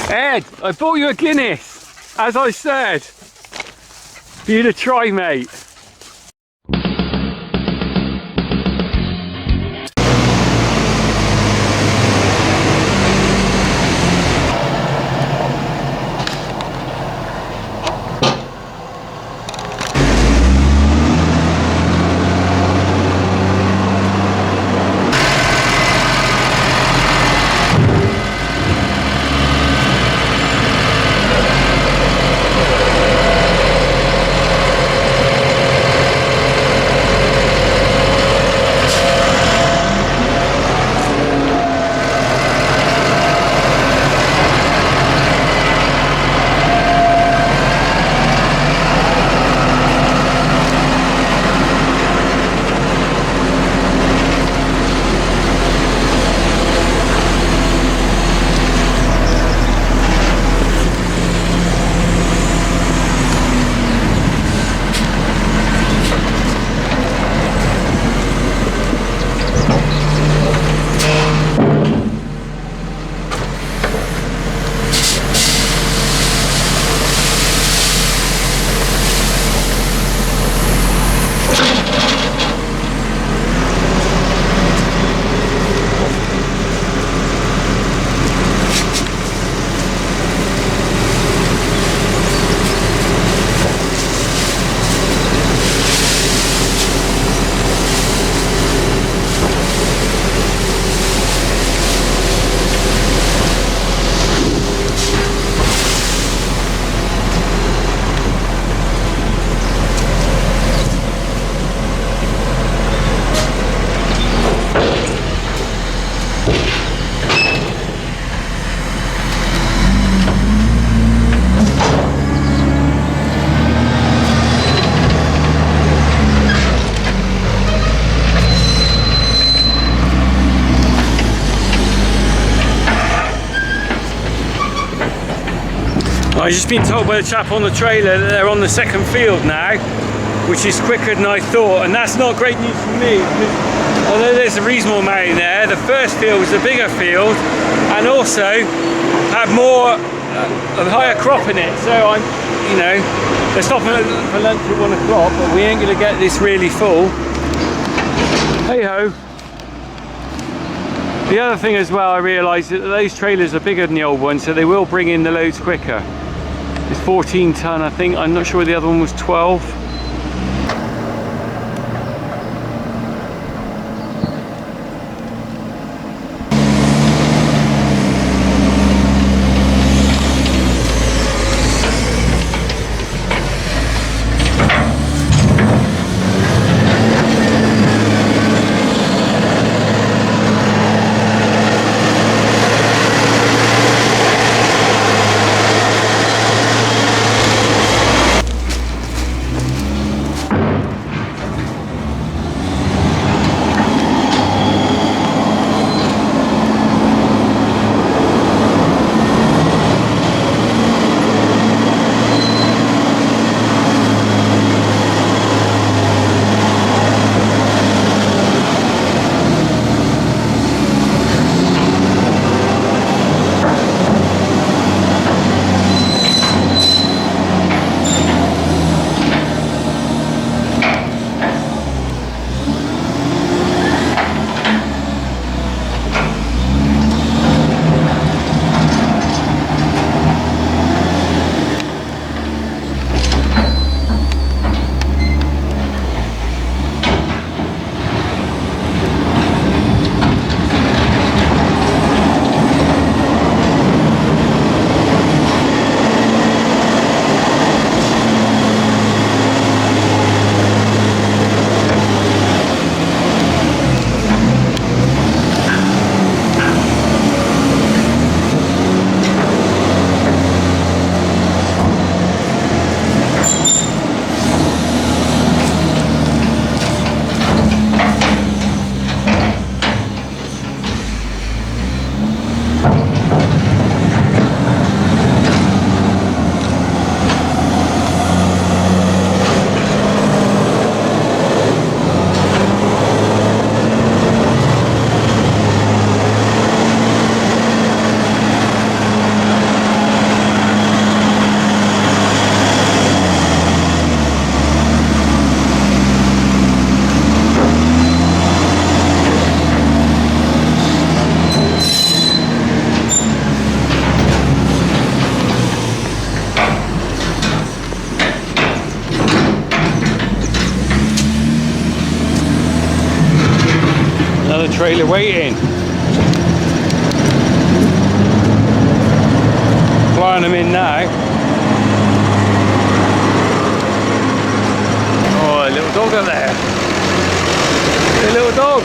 Ed, I bought you a Guinness, as I said, for you to try, mate. I've just been told by the chap on the trailer that they're on the second field now, which is quicker than I thought, and that's not great news for me, because although there's a reasonable amount in there, the first field was a bigger field and also had more a higher crop in it. So I'm, you know, they're stopping for lunch at 1 o'clock, but we ain't going to get this really full. Hey ho. The other thing as well, I realised that those trailers are bigger than the old ones, so they will bring in the loads quicker. It's 14 ton, I think. I'm not sure the other one was 12. trailer waiting. Flying them in now. Oh, a little dog up there. A little dog.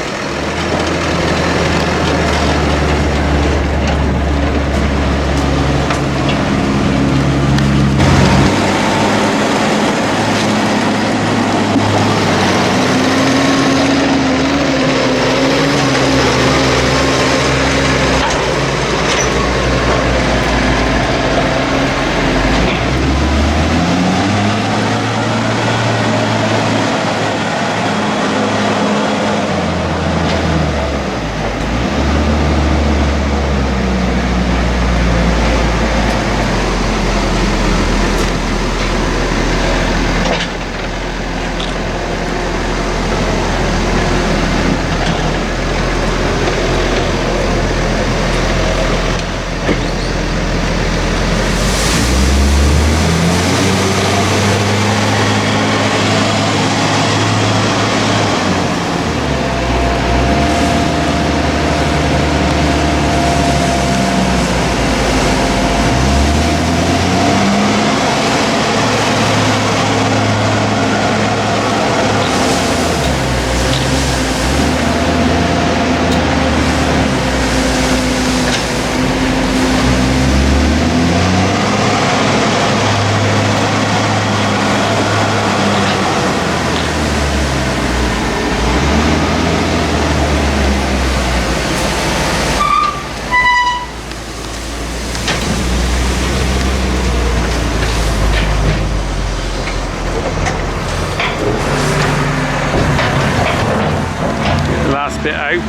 Bit out.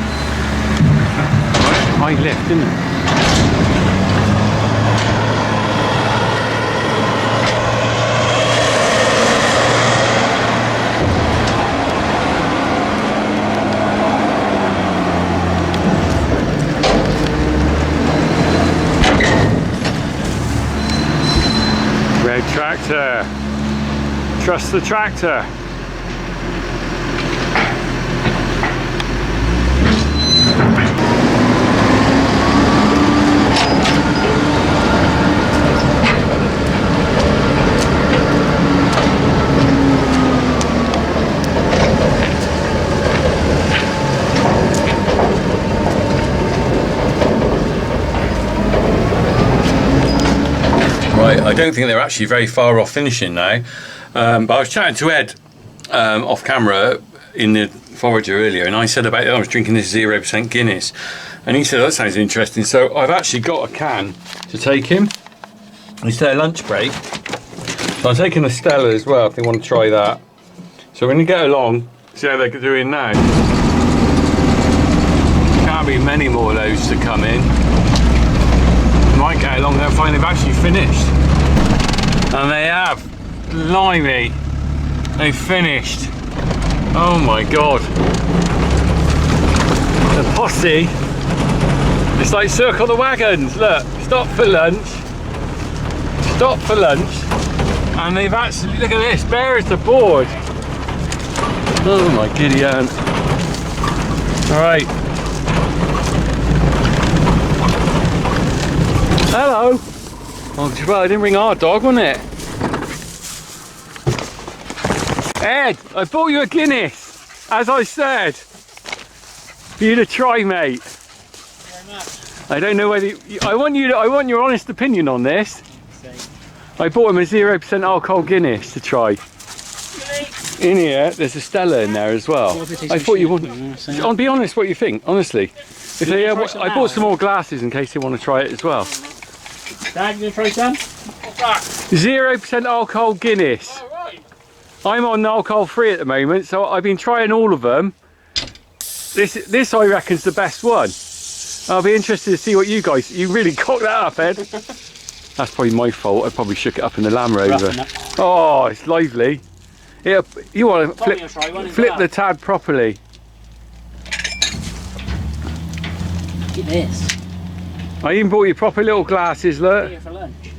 High lift, isn't it? Red tractor. Trust the tractor. I don't think they're actually very far off finishing now, but I was chatting to Ed off camera in the forager earlier, and I said about I was drinking this 0% Guinness, and he said, oh, that sounds interesting. So I've actually got a can to take him. It's their lunch break, so I'm taking a Stella as well if they want to try that. So we're going to get along, see how they're doing now. Can't be many more of those to come in. Might get along there and find they've actually finished. And they have. Blimey. They've finished. Oh my god. The posse. It's like circle the wagons. Look, stop for lunch. Stop for lunch. And they've actually, look at this, bare as the board. Oh my giddy aunt. Alright. Hello. Oh, well, I didn't bring our dog, wasn't it? Ed, I bought you a Guinness, as I said. For you to try, mate. Thank you very much. I don't know whether I want your honest opinion on this. I bought him a 0% alcohol Guinness to try. In here, there's a Stella in there as well. I thought you wouldn't. I'll be honest, what you think, honestly. If they, I bought some more glasses in case they want to try it as well. Dad, you going to try some? What's that? 0% alcohol Guinness. Oh, right. I'm on alcohol free at the moment, so I've been trying all of them. This I reckon's the best one. I'll be interested to see what you guys. You really cocked that up, Ed. That's probably my fault. I probably shook it up in the Land Rover. Oh, it's lively. You want to flip the tab properly. Look at this. I even bought you proper little glasses, look. Here for lunch.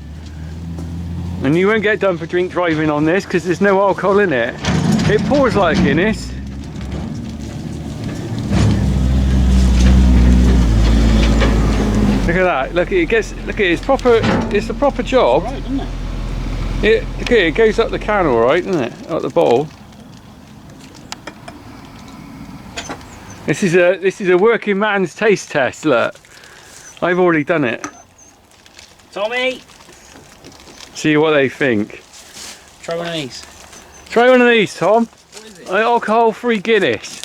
And you won't get done for drink driving on this because there's no alcohol in it. It pours like Guinness. that. Look, it gets. Look at it. It's proper. It's a proper job. Right, isn't it? Look at it. It goes up the can, all right, doesn't it? Up the bowl. This is a working man's taste test. Look, I've already done it. Tommy, See what they think. try one of these. Try one of these, Tom. What is it? Alcohol-free Guinness.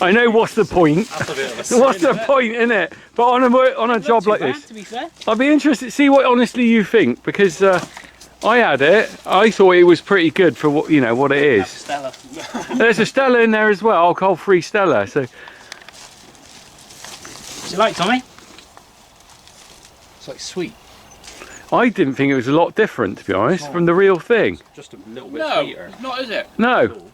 I know what's the point. That's a bit of a What's the point, innit? But on a job like this, to be fair. I'd be interested to see what honestly you think, because I had it. I thought it was pretty good for what what it is. Stella. There's a Stella in there as well, alcohol-free Stella. So What's it like, Tommy? It's like sweet. I didn't think it was a lot different, to be honest, from the real thing. Just a little bit No, sweeter. it's not, is it? No.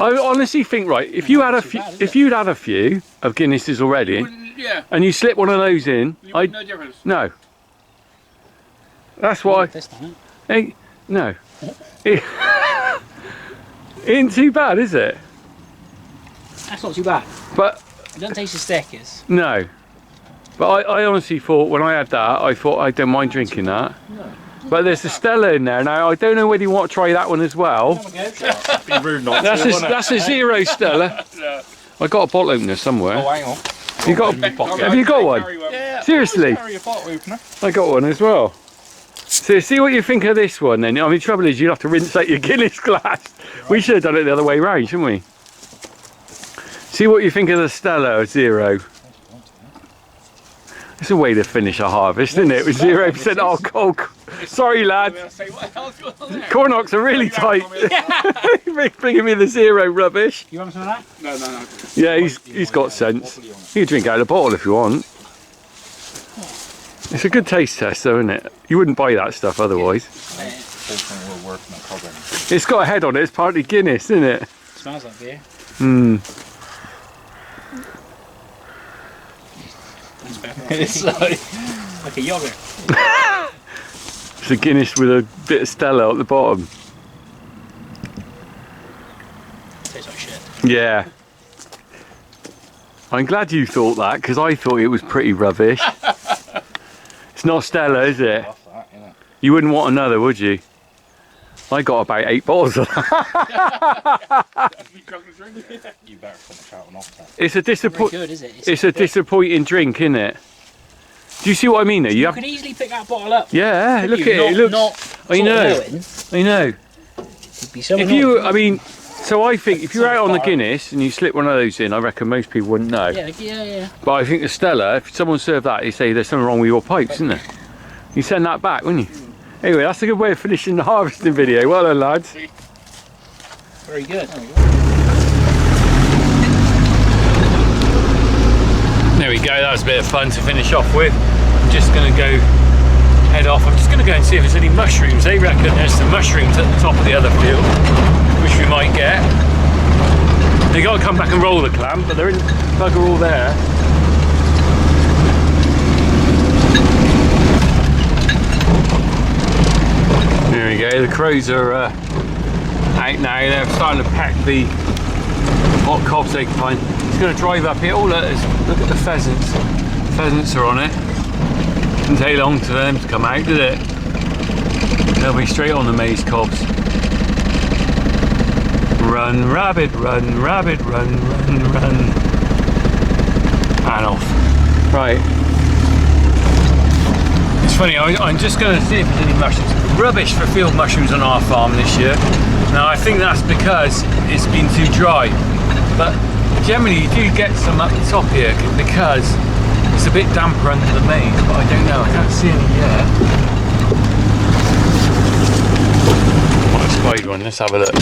I honestly think, right, if you had a few, if you'd had a few of Guinnesses already, Yeah. and you slip one of those in, No difference. no. That's why. This time. Hey, no. It ain't too bad, is it? That's not too bad. But It doesn't taste as thick as. no. But I honestly thought when I had that, I thought I don't mind drinking that. No. But there's a Stella in there now. I don't know whether you want to try that one as well. Have a go. Be rude not That's to, a, wouldn't it? that's a zero Stella. I got a bottle opener somewhere. Oh, hang on. You got? Have you got one? Yeah. Seriously? Carry a bottle opener. I got one as well. So see what you think of this one then. I mean, the trouble is you'd have to rinse out your Guinness glass. We should have done it the other way round, shouldn't we? See what you think of the Stella Zero. It's a way to finish a harvest, isn't it? With 0% alcohol. Sorry, lad. Cornocks are really tight. Bringing me the zero rubbish. You want some of that? No. Yeah, he's got sense. You can drink out of the bottle if you want. It's a good taste test though, isn't it? You wouldn't buy that stuff otherwise. It's got a head on it, it's partly Guinness, isn't it? Smells like beer. Hmm. It's like a yogurt. It's a Guinness with a bit of Stella at the bottom. Tastes like shit. Yeah. I'm glad you thought that, because I thought it was pretty rubbish. It's not Stella, is it? You wouldn't want another, would you? I got about 8 bottles of that. You better finish out and off that. It's a Very good, is it? It's a disappointing drink, isn't it? Do you see what I mean though? You could easily pick that bottle up. Yeah, look at it. It looks. I know. It'd be so If you, I mean, so I think if you're out on the Guinness and you slip one of those in, I reckon most people wouldn't know. Yeah. But I think the Stella, if someone served that, you say there's something wrong with your pipes, isn't there? You send that back, wouldn't you? Anyway, that's a good way of finishing the harvesting video. Well done, lads. Very good. There we go, that was a bit of fun to finish off with. I'm just going to go head off. I'm just going to go and see if there's any mushrooms. They reckon there's some mushrooms at the top of the other field, which we might get. They got to come back and roll the clamp, but they're in bugger all there. There we go, the crows are out now. They're starting to pack the hot cobs they can find. Just going to drive up here. Oh, look at the pheasants. Pheasants are on it. Didn't take long for them to come out, did it? They'll be straight on the maize cobs. Run, rabbit, run, rabbit, run, run, run. And off. Right. It's funny, I'm just going to see if there's any mushrooms. Rubbish for field mushrooms on our farm this year. Now I think that's because it's been too dry. But generally you do get some up the top here because it's a bit damper under the maize, but I don't know, I can't see any yet. Oh, I spied one, let's have a look.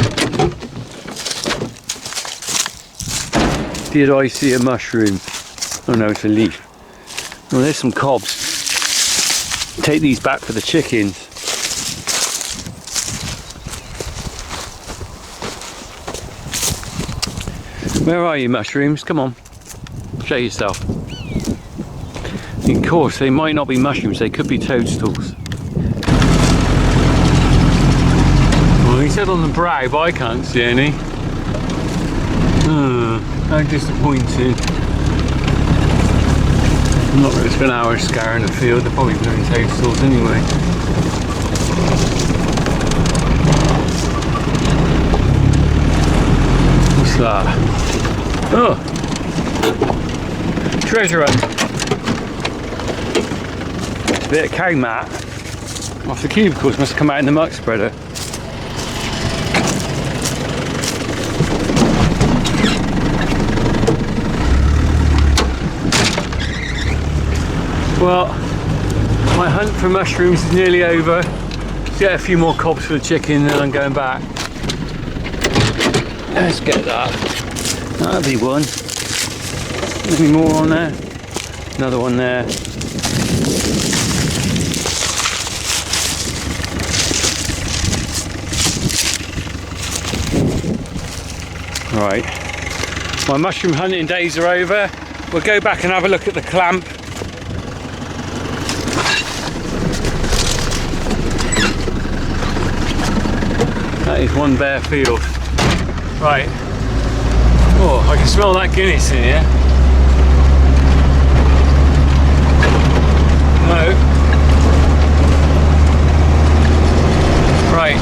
Did I see a mushroom? Oh no, it's a leaf. Oh, there's some cobs. Take these back for the chickens. Where are you, mushrooms? Come on, show yourself. Of course, they might not be mushrooms, they could be toadstools. Well, he said on the brow, but I can't see any. How disappointing. I'm not going to spend hours scouring the field, they're probably blowing toadstools anyway. What's that? Oh! Treasure hunt. It's a bit of cow mat off the cubicles, must have come out in the muck spreader. Well, my hunt for mushrooms is nearly over. Get a few more cobs for the chicken and then I'm going back. Let's get that. That'll be one. Any more on there? Another one there. Right. My mushroom hunting days are over. We'll go back and have a look at the clamp. That is one bare field. Right. Oh, I can smell that Guinness in here. No. Right.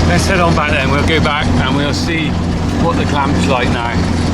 Let's head on back then. We'll go back and we'll see what the clamp's like now.